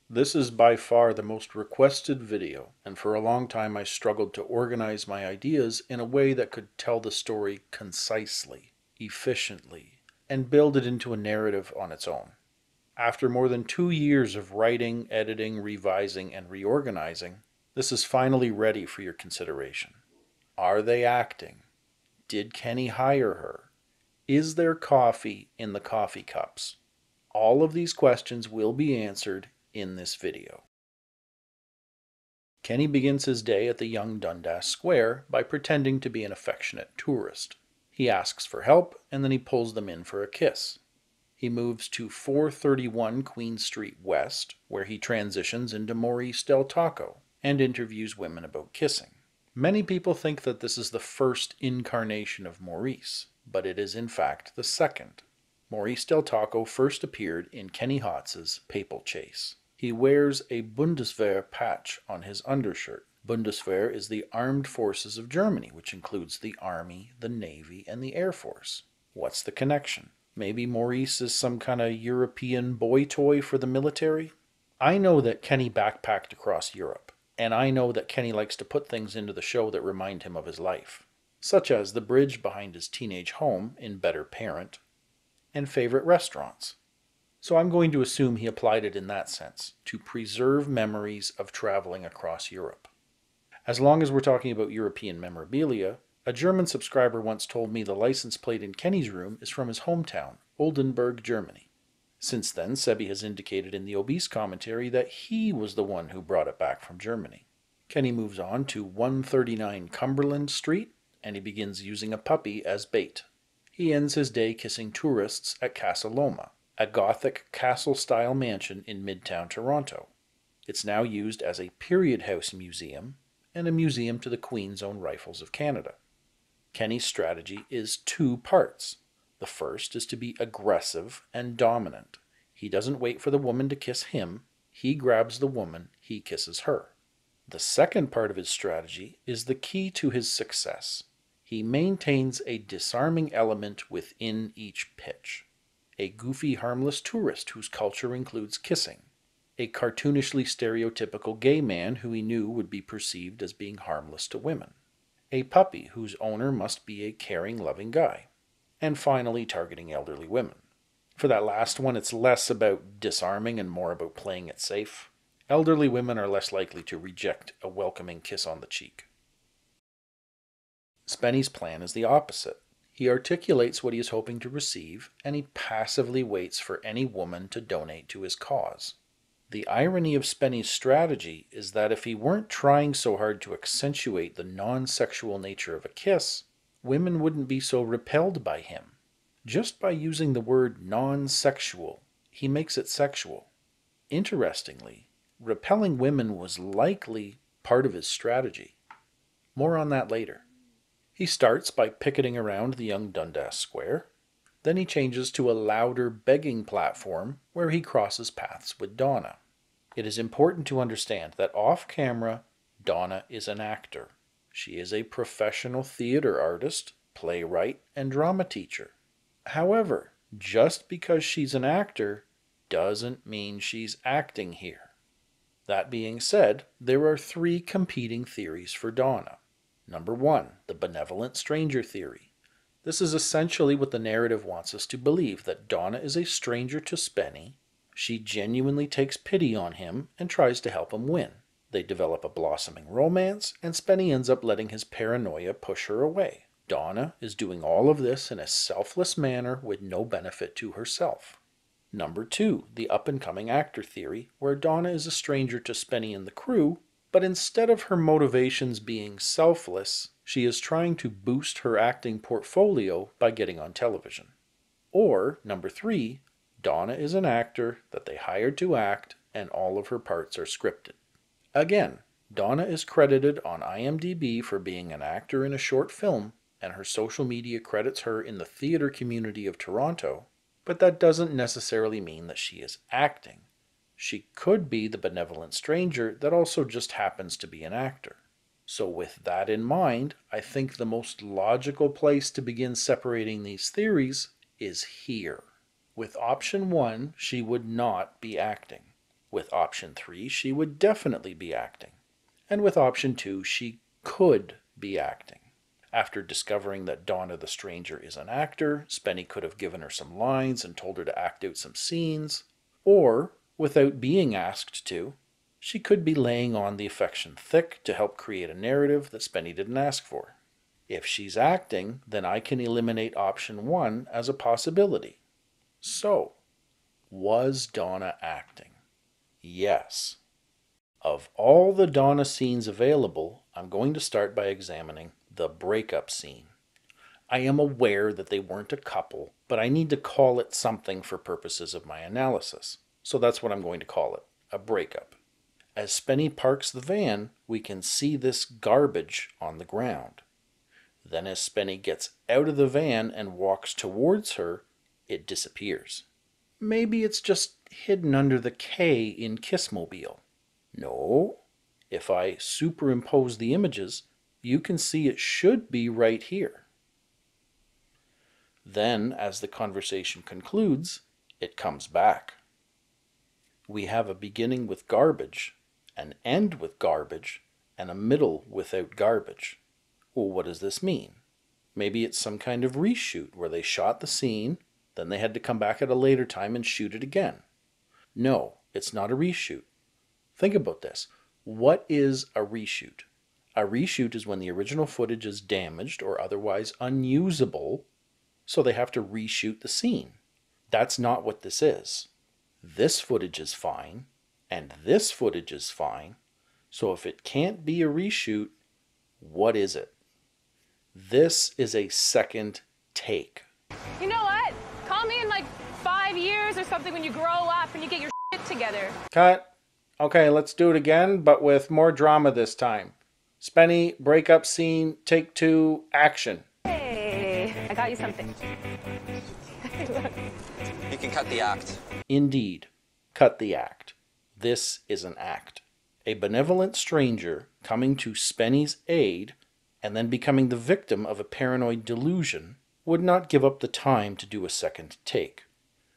This is by far the most requested video, and for a long time I struggled to organize my ideas in a way that could tell the story concisely, efficiently, and build it into a narrative on its own. After more than 2 years of writing, editing, revising, and reorganizing, this is finally ready for your consideration. Are they acting? Did Kenny hire her? Is there coffee in the coffee cups? All of these questions will be answered in this video. Kenny begins his day at the young Dundas Square by pretending to be an affectionate tourist. He asks for help, and then he pulls them in for a kiss. He moves to 431 Queen Street West, where he transitions into Maurice Del Taco and interviews women about kissing. Many people think that this is the first incarnation of Maurice, but it is in fact the second. Maurice Del Taco first appeared in Kenny Hotz's Papal Chase. He wears a Bundeswehr patch on his undershirt. Bundeswehr is the armed forces of Germany, which includes the Army, the Navy, and the Air Force. What's the connection? Maybe Maurice is some kind of European boy toy for the military? I know that Kenny backpacked across Europe, and I know that Kenny likes to put things into the show that remind him of his life, such as the bridge behind his teenage home in Better Parent, and favorite restaurants. So I'm going to assume he applied it in that sense, to preserve memories of traveling across Europe. As long as we're talking about European memorabilia, a German subscriber once told me the license plate in Kenny's room is from his hometown, Oldenburg, Germany. Since then, Sebi has indicated in the obese commentary that he was the one who brought it back from Germany. Kenny moves on to 139 Cumberland Street, and he begins using a puppy as bait. He ends his day kissing tourists at Casa Loma, a Gothic castle-style mansion in Midtown Toronto. It's now used as a period house museum and a museum to the Queen's Own Rifles of Canada. Kenny's strategy is two parts. The first is to be aggressive and dominant. He doesn't wait for the woman to kiss him. He grabs the woman, he kisses her. The second part of his strategy is the key to his success. He maintains a disarming element within each pitch. A goofy, harmless tourist whose culture includes kissing. A cartoonishly stereotypical gay man who he knew would be perceived as being harmless to women. A puppy whose owner must be a caring, loving guy. And finally, targeting elderly women. For that last one, it's less about disarming and more about playing it safe. Elderly women are less likely to reject a welcoming kiss on the cheek. Spenny's plan is the opposite. He articulates what he is hoping to receive, and he passively waits for any woman to donate to his cause. The irony of Spenny's strategy is that if he weren't trying so hard to accentuate the non-sexual nature of a kiss, women wouldn't be so repelled by him. Just by using the word non-sexual, he makes it sexual. Interestingly, repelling women was likely part of his strategy. More on that later. He starts by picketing around the young Dundas Square. Then he changes to a louder begging platform where he crosses paths with Donna. It is important to understand that off-camera, Donna is an actor. She is a professional theater artist, playwright, and drama teacher. However, just because she's an actor doesn't mean she's acting here. That being said, there are three competing theories for Donna. Number one, the benevolent stranger theory. This is essentially what the narrative wants us to believe, that Donna is a stranger to Spenny. She genuinely takes pity on him and tries to help him win. They develop a blossoming romance, and Spenny ends up letting his paranoia push her away. Donna is doing all of this in a selfless manner with no benefit to herself. Number two, the up-and-coming actor theory, where Donna is a stranger to Spenny and the crew, but instead of her motivations being selfless, she is trying to boost her acting portfolio by getting on television. Or, number three, Donna is an actor that they hired to act, and all of her parts are scripted. Again, Donna is credited on IMDb for being an actor in a short film, and her social media credits her in the theater community of Toronto, but that doesn't necessarily mean that she is acting. She could be the benevolent stranger that also just happens to be an actor. So with that in mind, I think the most logical place to begin separating these theories is here. With option one, she would not be acting. With option 3, she would definitely be acting. And with option 2, she could be acting. After discovering that Donna the stranger is an actor, Spenny could have given her some lines and told her to act out some scenes. Or, without being asked to, she could be laying on the affection thick to help create a narrative that Spenny didn't ask for. If she's acting, then I can eliminate option 1 as a possibility. So, was Donna acting? Yes. Of all the Donna scenes available, I'm going to start by examining the breakup scene. I am aware that they weren't a couple, but I need to call it something for purposes of my analysis. So that's what I'm going to call it, a breakup. As Spenny parks the van, we can see this garbage on the ground. Then as Spenny gets out of the van and walks towards her, it disappears. Maybe it's just hidden under the K in Kissmobile. No, if I superimpose the images, you can see it should be right here. Then, as the conversation concludes, it comes back. We have a beginning with garbage, an end with garbage, and a middle without garbage. Well, what does this mean? Maybe it's some kind of reshoot where they shot the scene, then they had to come back at a later time and shoot it again. No, it's not a reshoot. Think about this. What is a reshoot? A reshoot is when the original footage is damaged or otherwise unusable, so they have to reshoot the scene. That's not what this is. This footage is fine, and this footage is fine, so if it can't be a reshoot, what is it? This is a second take. You know what? Call me in like 5 years or something when you grow up and you get your shit together. Cut. Okay, let's do it again, but with more drama this time. Spenny, breakup scene, take 2, action. Hey, I got you something. You can cut the act. Indeed, cut the act. This is an act. A benevolent stranger coming to Spenny's aid and then becoming the victim of a paranoid delusion would not give up the time to do a second take.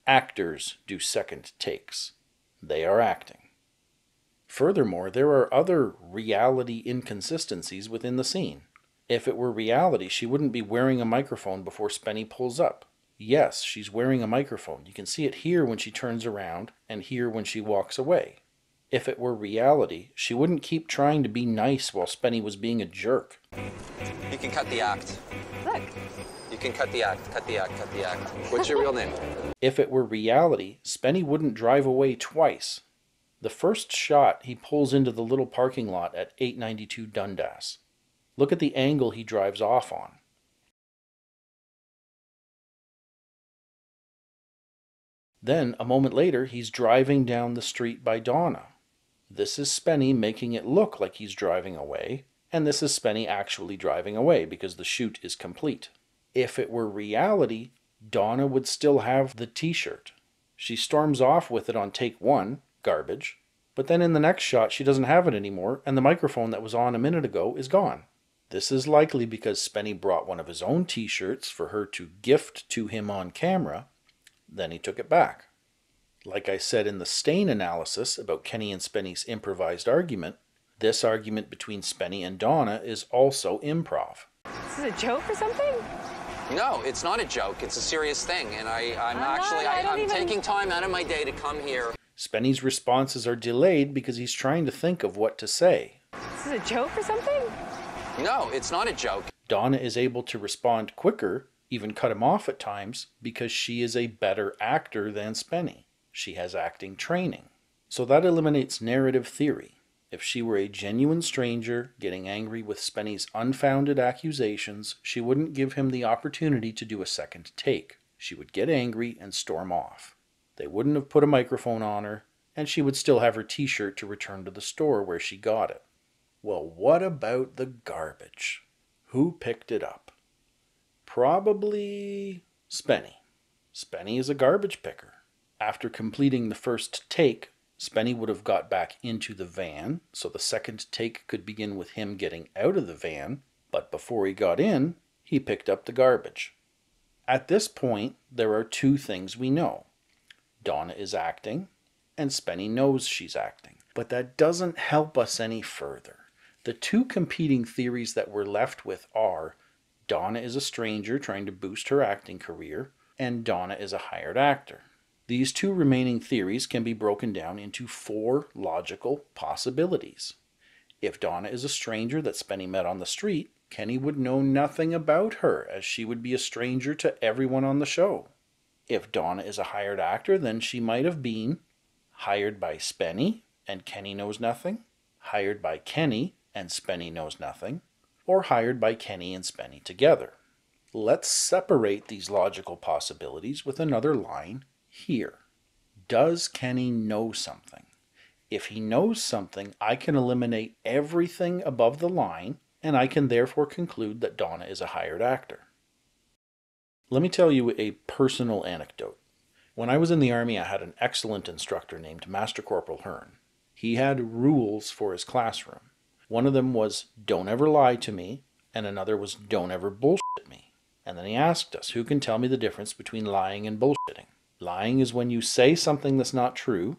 Actors do second takes. They are acting. Furthermore, there are other reality inconsistencies within the scene. If it were reality, she wouldn't be wearing a microphone before Spenny pulls up. Yes, she's wearing a microphone. You can see it here when she turns around and here when she walks away. If it were reality, she wouldn't keep trying to be nice while Spenny was being a jerk. You can cut the act. Look. You can cut the act, cut the act, cut the act. What's your real name? If it were reality, Spenny wouldn't drive away twice. The first shot, he pulls into the little parking lot at 892 Dundas. Look at the angle he drives off on. Then, a moment later, he's driving down the street by Donna. This is Spenny making it look like he's driving away, and this is Spenny actually driving away because the shoot is complete. If it were reality, Donna would still have the t-shirt. She storms off with it on take 1, garbage, but then in the next shot she doesn't have it anymore, and the microphone that was on a minute ago is gone. This is likely because Spenny brought one of his own t-shirts for her to gift to him on camera, then he took it back. Like I said in the stain analysis about Kenny and Spenny's improvised argument, this argument between Spenny and Donna is also improv. This is a joke or something? No, it's not a joke. It's a serious thing. And I'm taking time out of my day to come here. Spenny's responses are delayed because he's trying to think of what to say. This is a joke or something? No, it's not a joke. Donna is able to respond quicker, even cut him off at times, because she is a better actor than Spenny. She has acting training. So that eliminates narrative theory. If she were a genuine stranger getting angry with Spenny's unfounded accusations, she wouldn't give him the opportunity to do a second take. She would get angry and storm off. They wouldn't have put a microphone on her, and she would still have her t-shirt to return to the store where she got it. Well, what about the garbage? Who picked it up? Probably Spenny. Spenny is a garbage picker. After completing the first take, Spenny would have got back into the van, so the second take could begin with him getting out of the van, but before he got in, he picked up the garbage. At this point, there are 2 things we know. Donna is acting, and Spenny knows she's acting. But that doesn't help us any further. The two competing theories that we're left with are Donna is a stranger trying to boost her acting career, and Donna is a hired actor. These two remaining theories can be broken down into 4 logical possibilities. If Donna is a stranger that Spenny met on the street, Kenny would know nothing about her, as she would be a stranger to everyone on the show. If Donna is a hired actor, then she might have been hired by Spenny, and Kenny knows nothing, hired by Kenny, and Spenny knows nothing, or hired by Kenny and Spenny together. Let's separate these logical possibilities with another line here. Does Kenny know something? If he knows something, I can eliminate everything above the line, and I can therefore conclude that Donna is a hired actor. Let me tell you a personal anecdote. When I was in the Army, I had an excellent instructor named Master Corporal Hearn. He had rules for his classroom. One of them was, don't ever lie to me, and another was, don't ever bullshit me. And then he asked us, who can tell me the difference between lying and bullshitting? Lying is when you say something that's not true,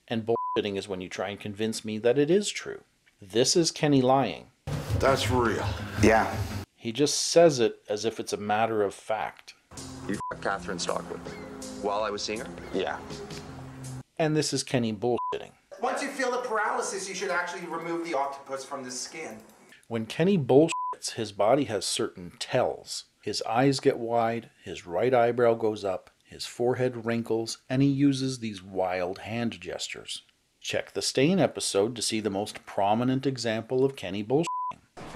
and bullshitting is when you try and convince me that it is true. This is Kenny lying. That's real. Yeah. He just says it as if it's a matter of fact. You f***ed Catherine Stockwood while I was seeing her? Yeah. And this is Kenny bullshitting. Once you feel the paralysis, you should actually remove the octopus from the skin. When Kenny bullshits, his body has certain tells. His eyes get wide, his right eyebrow goes up, his forehead wrinkles, and he uses these wild hand gestures. Check the Stain episode to see the most prominent example of Kenny bullshitting.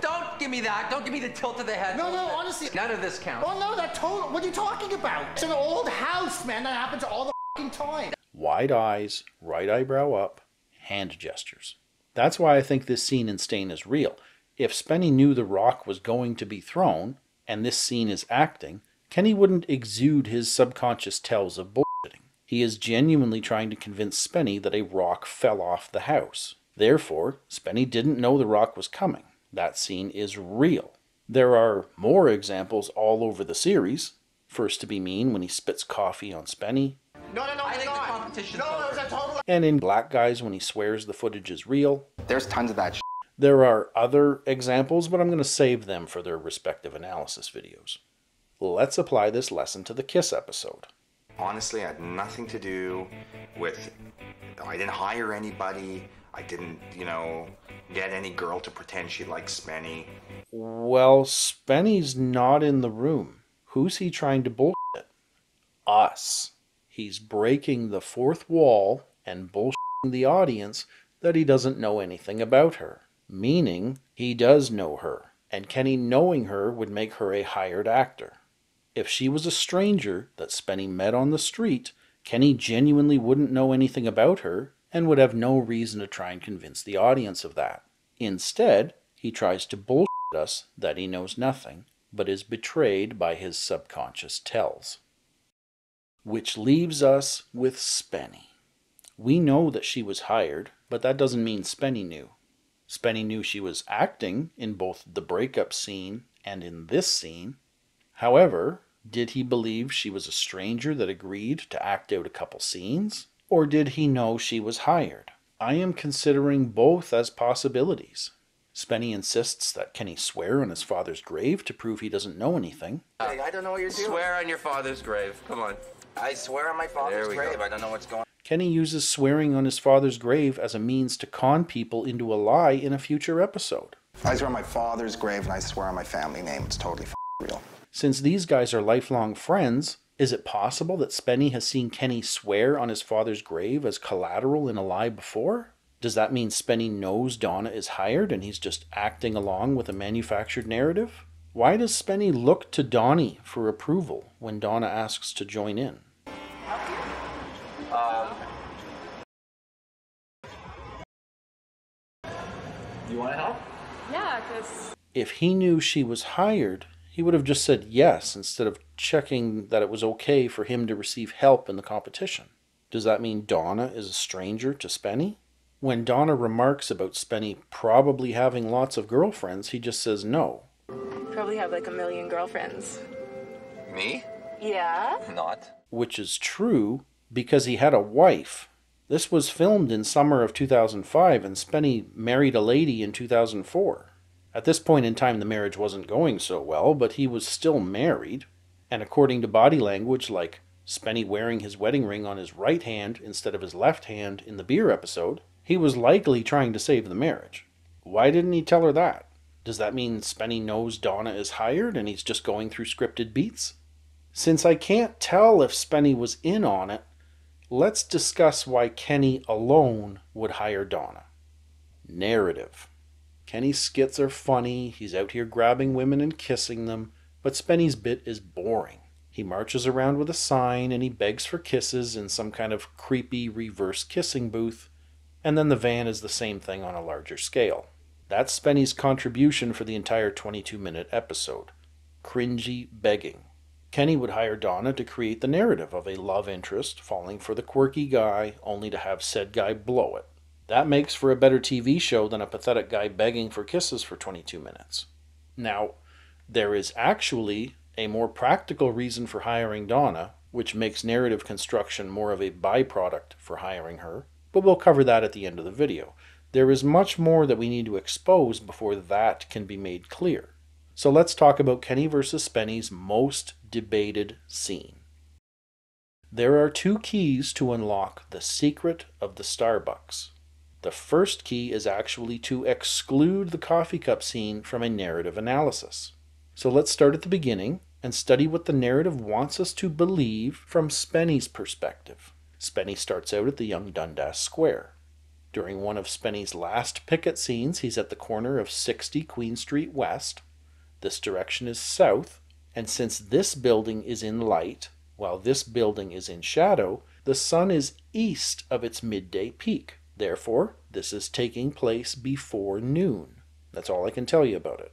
Don't give me that. Don't give me the tilt of the head. No, honestly. None of this counts. Oh, no, that total. What are you talking about? It's an old house, man. That happens all the fucking time. Wide eyes, right eyebrow up, hand gestures. That's why I think this scene in Stain is real. If Spenny knew the rock was going to be thrown, and this scene is acting, Kenny wouldn't exude his subconscious tells of bullshitting. He is genuinely trying to convince Spenny that a rock fell off the house. Therefore, Spenny didn't know the rock was coming. That scene is real. There are more examples all over the series. First to be mean when he spits coffee on Spenny. No, I think the competition's over. it was a total. And in Black Guys when he swears the footage is real. There's tons of that shit. There are other examples, but I'm going to save them for their respective analysis videos. Let's apply this lesson to the Kiss episode. Honestly, I had nothing to do with... I didn't hire anybody. I didn't, get any girl to pretend she likes Spenny. Well, Spenny's not in the room. Who's he trying to bullshit? Us. He's breaking the fourth wall and bullshitting the audience that he doesn't know anything about her. Meaning, he does know her, and Kenny knowing her would make her a hired actor. If she was a stranger that Spenny met on the street, Kenny genuinely wouldn't know anything about her and would have no reason to try and convince the audience of that. Instead, he tries to bullshit us that he knows nothing, but is betrayed by his subconscious tells. Which leaves us with Spenny. We know that she was hired, but that doesn't mean Spenny knew. Spenny knew she was acting in both the breakup scene and in this scene. However, did he believe she was a stranger that agreed to act out a couple scenes? Or did he know she was hired? I am considering both as possibilities. Spenny insists that Kenny swear on his father's grave to prove he doesn't know anything. I don't know what you're doing. Swear on your father's grave. Come on. I swear on my father's grave. I don't know what's going on. Kenny uses swearing on his father's grave as a means to con people into a lie in a future episode. I swear on my father's grave and I swear on my family name. It's totally real. Since these guys are lifelong friends, is it possible that Spenny has seen Kenny swear on his father's grave as collateral in a lie before? Does that mean Spenny knows Donna is hired and he's just acting along with a manufactured narrative? Why does Spenny look to Donnie for approval when Donna asks to join in? You want to help? Yeah, because If he knew she was hired, he would have just said yes instead of checking that it was okay for him to receive help in the competition. Does that mean Donna is a stranger to Spenny? When Donna remarks about Spenny probably having lots of girlfriends, he just says no. Probably have like 1 million girlfriends. Me? Yeah? Not. Which is true because he had a wife. This was filmed in summer of 2005, and Spenny married a lady in 2004. At this point in time, the marriage wasn't going so well, but he was still married. And according to body language, like Spenny wearing his wedding ring on his right hand instead of his left hand in the beer episode, he was likely trying to save the marriage. Why didn't he tell her that? Does that mean Spenny knows Donna is hired and he's just going through scripted beats? Since I can't tell if Spenny was in on it, let's discuss why Kenny alone would hire Donna. Narrative. Kenny's skits are funny, he's out here grabbing women and kissing them, but Spenny's bit is boring. He marches around with a sign and he begs for kisses in some kind of creepy reverse kissing booth, and then the van is the same thing on a larger scale. That's Spenny's contribution for the entire 22-minute episode. Cringy begging. Kenny would hire Donna to create the narrative of a love interest falling for the quirky guy only to have said guy blow it. That makes for a better TV show than a pathetic guy begging for kisses for 22 minutes. Now, there is actually a more practical reason for hiring Donna, which makes narrative construction more of a byproduct for hiring her, but we'll cover that at the end of the video. There is much more that we need to expose before that can be made clear. So let's talk about Kenny versus Spenny's most debated scene. There are two keys to unlock the secret of the Starbucks. The first key is actually to exclude the coffee cup scene from a narrative analysis. So let's start at the beginning and study what the narrative wants us to believe from Spenny's perspective. Spenny starts out at the young Dundas Square. During one of Spenny's last picket scenes, he's at the corner of 60 Queen Street West. This direction is south, and since this building is in light, while this building is in shadow, the sun is east of its midday peak. Therefore, this is taking place before noon. That's all I can tell you about it.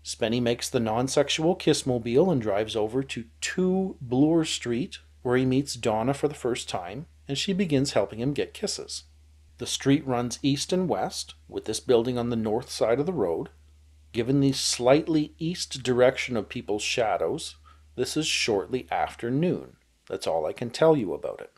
Spenny makes the non-sexual kissmobile and drives over to 2 Bloor Street, where he meets Donna for the first time, and she begins helping him get kisses. The street runs east and west, with this building on the north side of the road. Given the slightly east direction of people's shadows, this is shortly after noon. That's all I can tell you about it.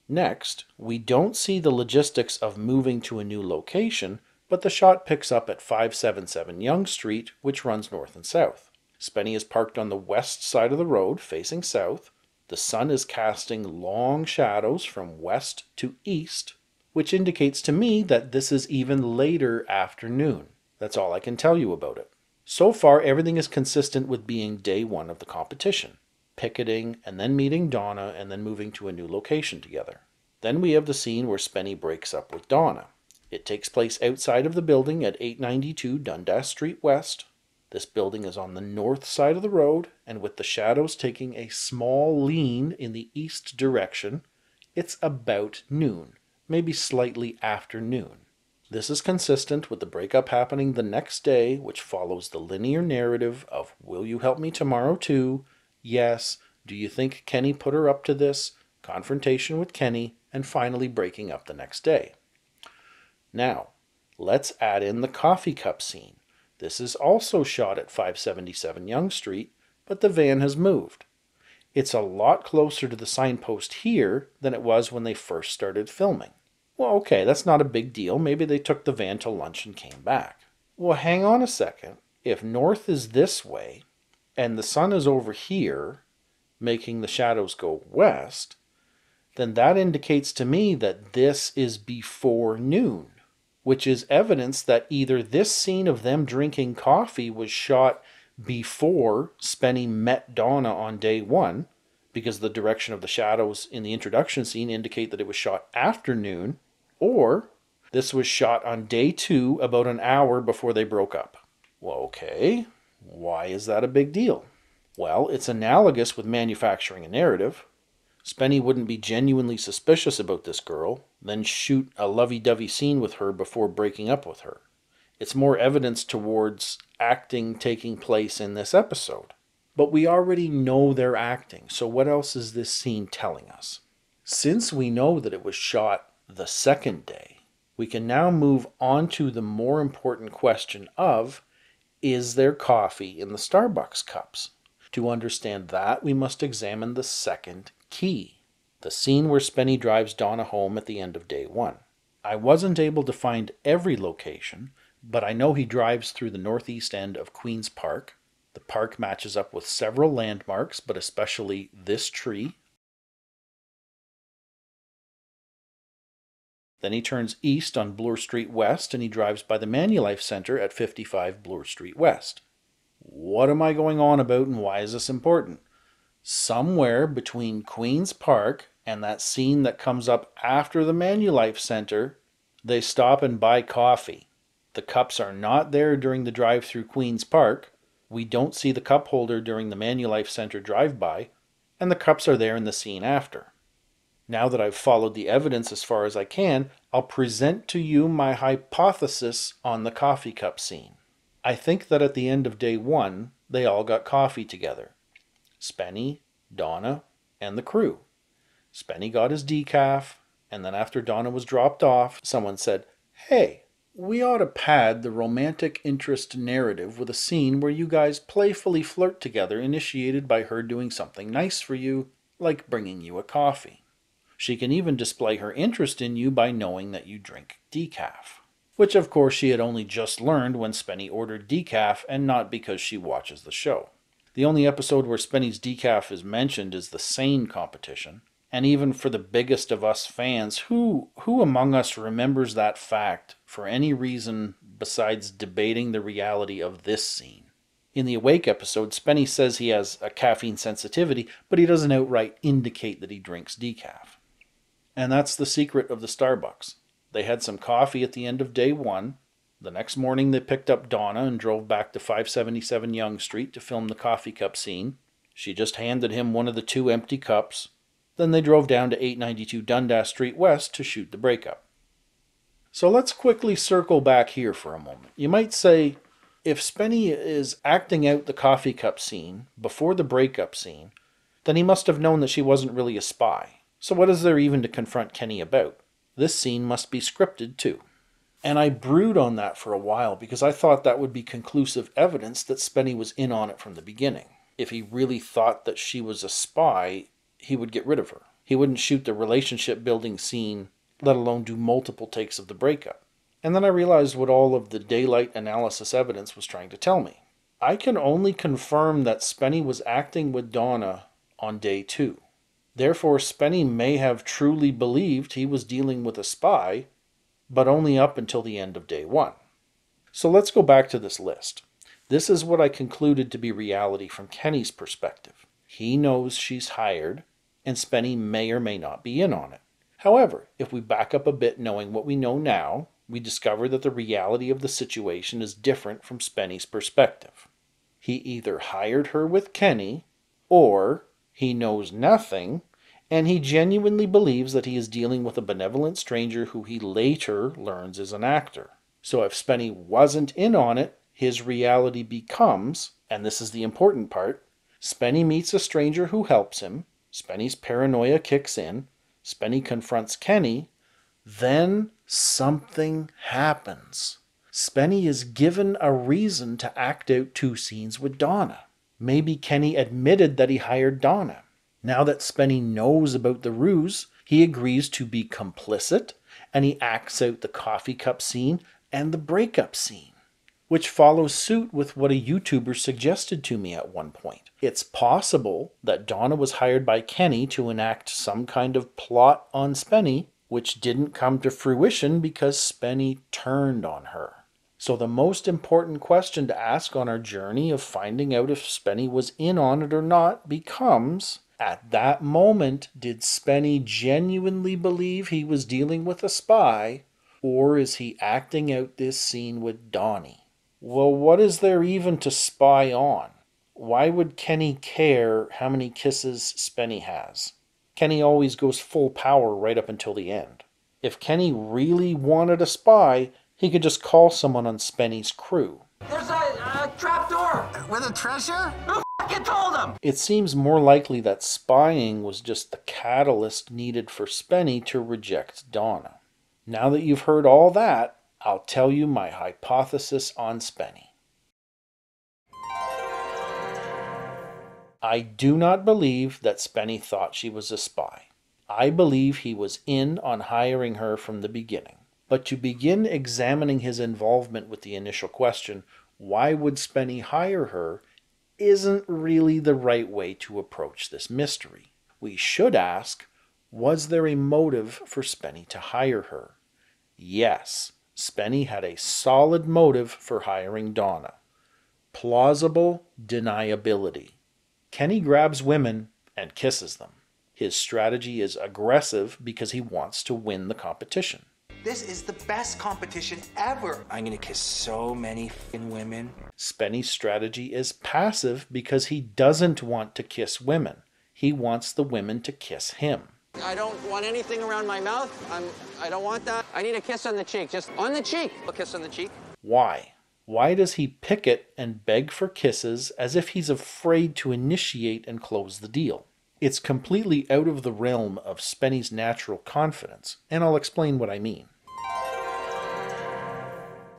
Next, we don't see the logistics of moving to a new location, but the shot picks up at 577 Yonge Street, which runs north and south. Spenny is parked on the west side of the road, facing south. The sun is casting long shadows from west to east, which indicates to me that this is even later afternoon. That's all I can tell you about it. So far, everything is consistent with being day one of the competition. Picketing, and then meeting Donna, and then moving to a new location together. Then we have the scene where Spenny breaks up with Donna. It takes place outside of the building at 892 Dundas Street West. This building is on the north side of the road, and with the shadows taking a small lean in the east direction, it's about noon. Maybe slightly after noon. This is consistent with the breakup happening the next day, which follows the linear narrative of "Will you help me tomorrow too? Yes. Do you think Kenny put her up to this?" Confrontation with Kenny, and finally breaking up the next day. Now, let's add in the coffee cup scene. This is also shot at 577 Yonge Street, but the van has moved. It's a lot closer to the signpost here than it was when they first started filming. Well, okay, that's not a big deal. Maybe they took the van to lunch and came back. Well, hang on a second. If north is this way, and the sun is over here, making the shadows go west, then that indicates to me that this is before noon, which is evidence that either this scene of them drinking coffee was shot before Spenny met Donna on day one, because the direction of the shadows in the introduction scene indicate that it was shot after noon, or this was shot on day 2 about an hour before they broke up. Well, okay, why is that a big deal? Well, it's analogous with manufacturing a narrative. Spenny wouldn't be genuinely suspicious about this girl, then shoot a lovey-dovey scene with her before breaking up with her. It's more evidence towards acting taking place in this episode. But we already know they're acting, so what else is this scene telling us? Since we know that it was shot the second day, we can now move on to the more important question of, is there coffee in the Starbucks cups? To understand that, we must examine the second key. the scene where Spenny drives Donna home at the end of day 1. I wasn't able to find every location, but I know he drives through the northeast end of Queen's Park. The park matches up with several landmarks, but especially this tree. Then he turns east on Bloor Street West and he drives by the Manulife Center at 55 Bloor Street West. What am I going on about and why is this important? Somewhere between Queen's Park and that scene that comes up after the Manulife Center, they stop and buy coffee. The cups are not there during the drive through Queen's Park. We don't see the cup holder during the Manulife Center drive-by, and the cups are there in the scene after. Now that I've followed the evidence as far as I can, I'll present to you my hypothesis on the coffee cup scene. I think that at the end of day 1, they all got coffee together. Spenny, Donna, and the crew. Spenny got his decaf, and then after Donna was dropped off, someone said, "Hey, we ought to pad the romantic interest narrative with a scene where you guys playfully flirt together, initiated by her doing something nice for you, like bringing you a coffee. She can even display her interest in you by knowing that you drink decaf." Which of course she had only just learned when Spenny ordered decaf and not because she watches the show. The only episode where Spenny's decaf is mentioned is the Sane competition. And even for the biggest of us fans, who among us remembers that fact for any reason besides debating the reality of this scene? In the Awake episode, Spenny says he has a caffeine sensitivity, but he doesn't outright indicate that he drinks decaf. And that's the secret of the Starbucks. They had some coffee at the end of day 1. The next morning they picked up Donna and drove back to 577 Yonge Street to film the coffee cup scene. She just handed him one of the 2 empty cups. Then they drove down to 892 Dundas Street West to shoot the breakup. So let's quickly circle back here for a moment. You might say, if Spenny is acting out the coffee cup scene before the breakup scene, then he must have known that she wasn't really a spy. So what is there even to confront Kenny about? This scene must be scripted too. And I brood on that for a while because I thought that would be conclusive evidence that Spenny was in on it from the beginning. If he really thought that she was a spy, he would get rid of her. He wouldn't shoot the relationship building scene, let alone do multiple takes of the breakup. And then I realized what all of the daylight analysis evidence was trying to tell me. I can only confirm that Spenny was acting with Donna on day 2. Therefore, Spenny may have truly believed he was dealing with a spy, but only up until the end of day 1. So let's go back to this list. This is what I concluded to be reality from Kenny's perspective. He knows she's hired, and Spenny may or may not be in on it. However, if we back up a bit knowing what we know now, we discover that the reality of the situation is different from Spenny's perspective. He either hired her with Kenny, or he knows nothing, and he genuinely believes that he is dealing with a benevolent stranger who he later learns is an actor. So if Spenny wasn't in on it, his reality becomes, and this is the important part, Spenny meets a stranger who helps him, Spenny's paranoia kicks in, Spenny confronts Kenny, then something happens. Spenny is given a reason to act out 2 scenes with Donna. Maybe Kenny admitted that he hired Donna. Now that Spenny knows about the ruse, he agrees to be complicit, and he acts out the coffee cup scene and the breakup scene, which follows suit with what a YouTuber suggested to me at one point. It's possible that Donna was hired by Kenny to enact some kind of plot on Spenny, which didn't come to fruition because Spenny turned on her. So the most important question to ask on our journey of finding out if Spenny was in on it or not becomes, at that moment, did Spenny genuinely believe he was dealing with a spy, or is he acting out this scene with Donnie? Well, what is there even to spy on? Why would Kenny care how many kisses Spenny has? Kenny always goes full power right up until the end. If Kenny really wanted a spy, he could just call someone on Spenny's crew. There's a trap door. With a treasure? Who f***ing told him? It seems more likely that spying was just the catalyst needed for Spenny to reject Donna. Now that you've heard all that, I'll tell you my hypothesis on Spenny. I do not believe that Spenny thought she was a spy. I believe he was in on hiring her from the beginning. But to begin examining his involvement with the initial question, why would Spenny hire her, isn't really the right way to approach this mystery. We should ask, was there a motive for Spenny to hire her? Yes, Spenny had a solid motive for hiring Donna. Plausible deniability. Kenny grabs women and kisses them. His strategy is aggressive because he wants to win the competition. This is the best competition ever. I'm gonna kiss so many f***ing women. Spenny's strategy is passive because he doesn't want to kiss women. He wants the women to kiss him. I don't want anything around my mouth. I don't want that. I need a kiss on the cheek, just on the cheek. A kiss on the cheek. Why? Why does he pick it and beg for kisses as if he's afraid to initiate and close the deal? It's completely out of the realm of Spenny's natural confidence, and I'll explain what I mean.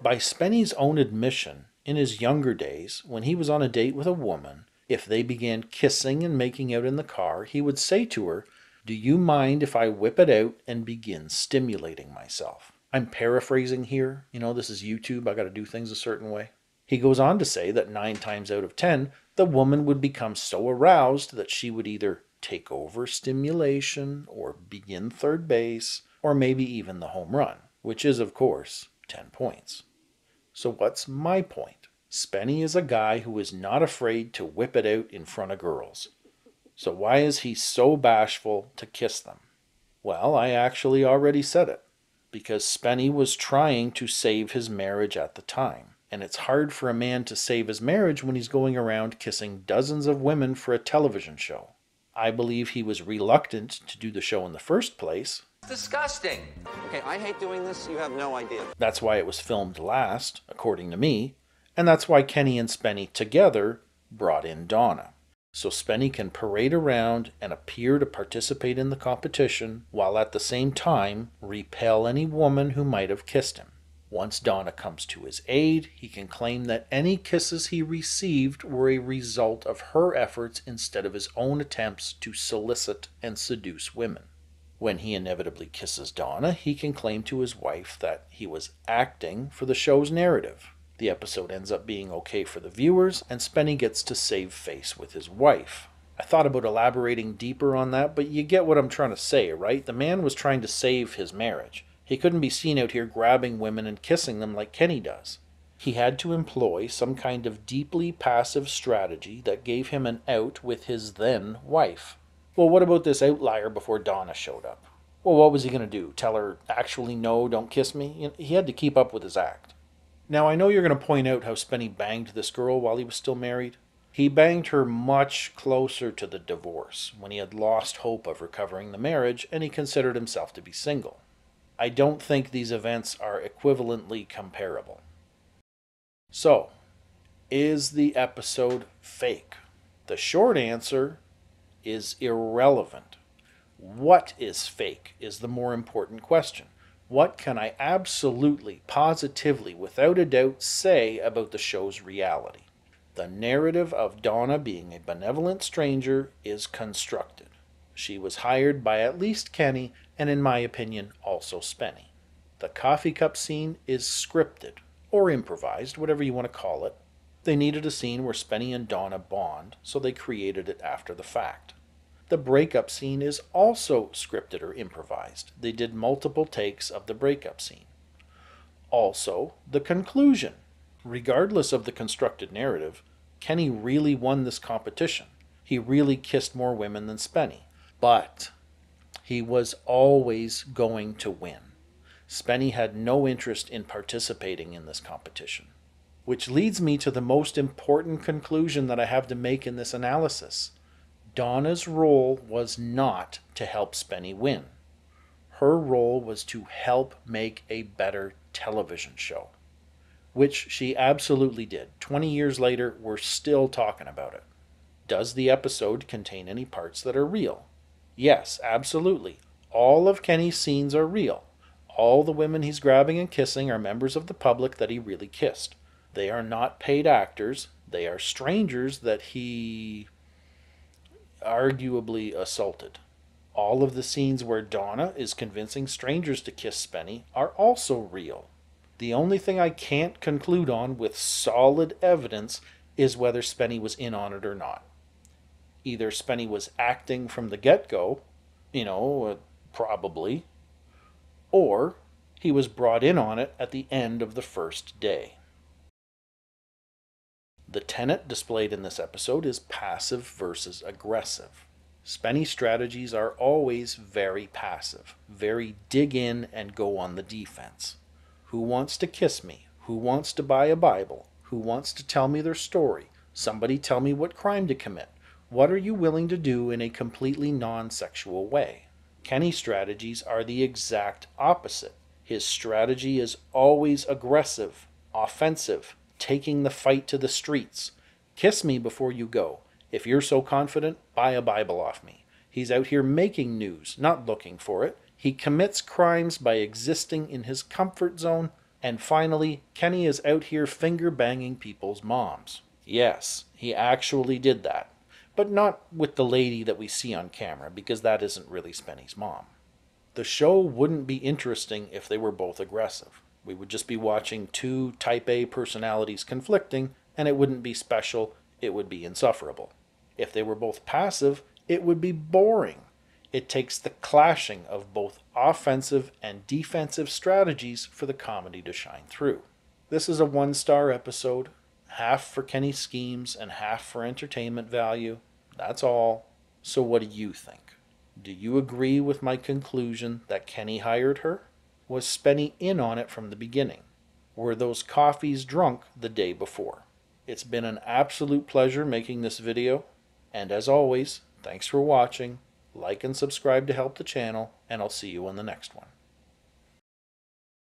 By Spenny's own admission, in his younger days, when he was on a date with a woman, if they began kissing and making out in the car, he would say to her, "Do you mind if I whip it out and begin stimulating myself?" I'm paraphrasing here. This is YouTube. I got to do things a certain way. He goes on to say that 9 times out of 10, the woman would become so aroused that she would either take over stimulation or begin third base or maybe even the home run, which is, of course, 10 points. So what's my point? Spenny is a guy who is not afraid to whip it out in front of girls. So why is he so bashful to kiss them? Well, I actually already said it. Because Spenny was trying to save his marriage at the time. And it's hard for a man to save his marriage when he's going around kissing dozens of women for a television show. I believe he was reluctant to do the show in the first place. Disgusting. Okay, I hate doing this. You have no idea. That's why it was filmed last, according to me. And that's why Kenny and Spenny together brought in Donna. So Spenny can parade around and appear to participate in the competition while at the same time repel any woman who might have kissed him. Once Donna comes to his aid, he can claim that any kisses he received were a result of her efforts instead of his own attempts to solicit and seduce women. When he inevitably kisses Donna, he can claim to his wife that he was acting for the show's narrative. The episode ends up being okay for the viewers, and Spenny gets to save face with his wife. I thought about elaborating deeper on that, but you get what I'm trying to say, right? The man was trying to save his marriage. He couldn't be seen out here grabbing women and kissing them like Kenny does. He had to employ some kind of deeply passive strategy that gave him an out with his then wife. Well, what about this outlier before Donna showed up? Well, what was he going to do? Tell her, actually, no, don't kiss me? He had to keep up with his act. Now, I know you're going to point out how Spenny banged this girl while he was still married. He banged her much closer to the divorce, when he had lost hope of recovering the marriage and he considered himself to be single. I don't think these events are equivalently comparable. So, is the episode fake? The short answer is irrelevant. What is fake is the more important question. What can I absolutely, positively, without a doubt say about the show's reality? The narrative of Donna being a benevolent stranger is constructed. She was hired by at least Kenny, and in my opinion, also Spenny. The coffee cup scene is scripted, or improvised, whatever you want to call it. They needed a scene where Spenny and Donna bond, so they created it after the fact. The breakup scene is also scripted or improvised. They did multiple takes of the breakup scene. Also, the conclusion. Regardless of the constructed narrative, Kenny really won this competition. He really kissed more women than Spenny. But he was always going to win. Spenny had no interest in participating in this competition. Which leads me to the most important conclusion that I have to make in this analysis. Donna's role was not to help Spenny win. Her role was to help make a better television show, which she absolutely did. 20 years later, we're still talking about it. Does the episode contain any parts that are real? Yes, absolutely. All of Kenny's scenes are real. All the women he's grabbing and kissing are members of the public that he really kissed. They are not paid actors. They are strangers that he arguably assaulted. All of the scenes where Donna is convincing strangers to kiss Spenny are also real. The only thing I can't conclude on with solid evidence is whether Spenny was in on it or not. Either Spenny was acting from the get-go, probably, or he was brought in on it at the end of the first day. The tenet displayed in this episode is passive versus aggressive. Spenny's strategies are always very passive, very dig in and go on the defense. Who wants to kiss me? Who wants to buy a Bible? Who wants to tell me their story? Somebody tell me what crime to commit. What are you willing to do in a completely non-sexual way? Kenny's strategies are the exact opposite. His strategy is always aggressive, offensive, taking the fight to the streets. Kiss me before you go. If you're so confident, buy a Bible off me. He's out here making news, not looking for it. He commits crimes by existing in his comfort zone. And finally, Kenny is out here finger-banging people's moms. Yes, he actually did that. But not with the lady that we see on camera, because that isn't really Spenny's mom. The show wouldn't be interesting if they were both aggressive. We would just be watching two type A personalities conflicting, and it wouldn't be special, it would be insufferable. If they were both passive, it would be boring. It takes the clashing of both offensive and defensive strategies for the comedy to shine through. This is a 1-star episode, half for Kenny's schemes and half for entertainment value. That's all. So what do you think? Do you agree with my conclusion that Kenny hired her? Was Spenny in on it from the beginning? Were those coffees drunk the day before? It's been an absolute pleasure making this video. And as always, thanks for watching. Like and subscribe to help the channel, and I'll see you on the next one.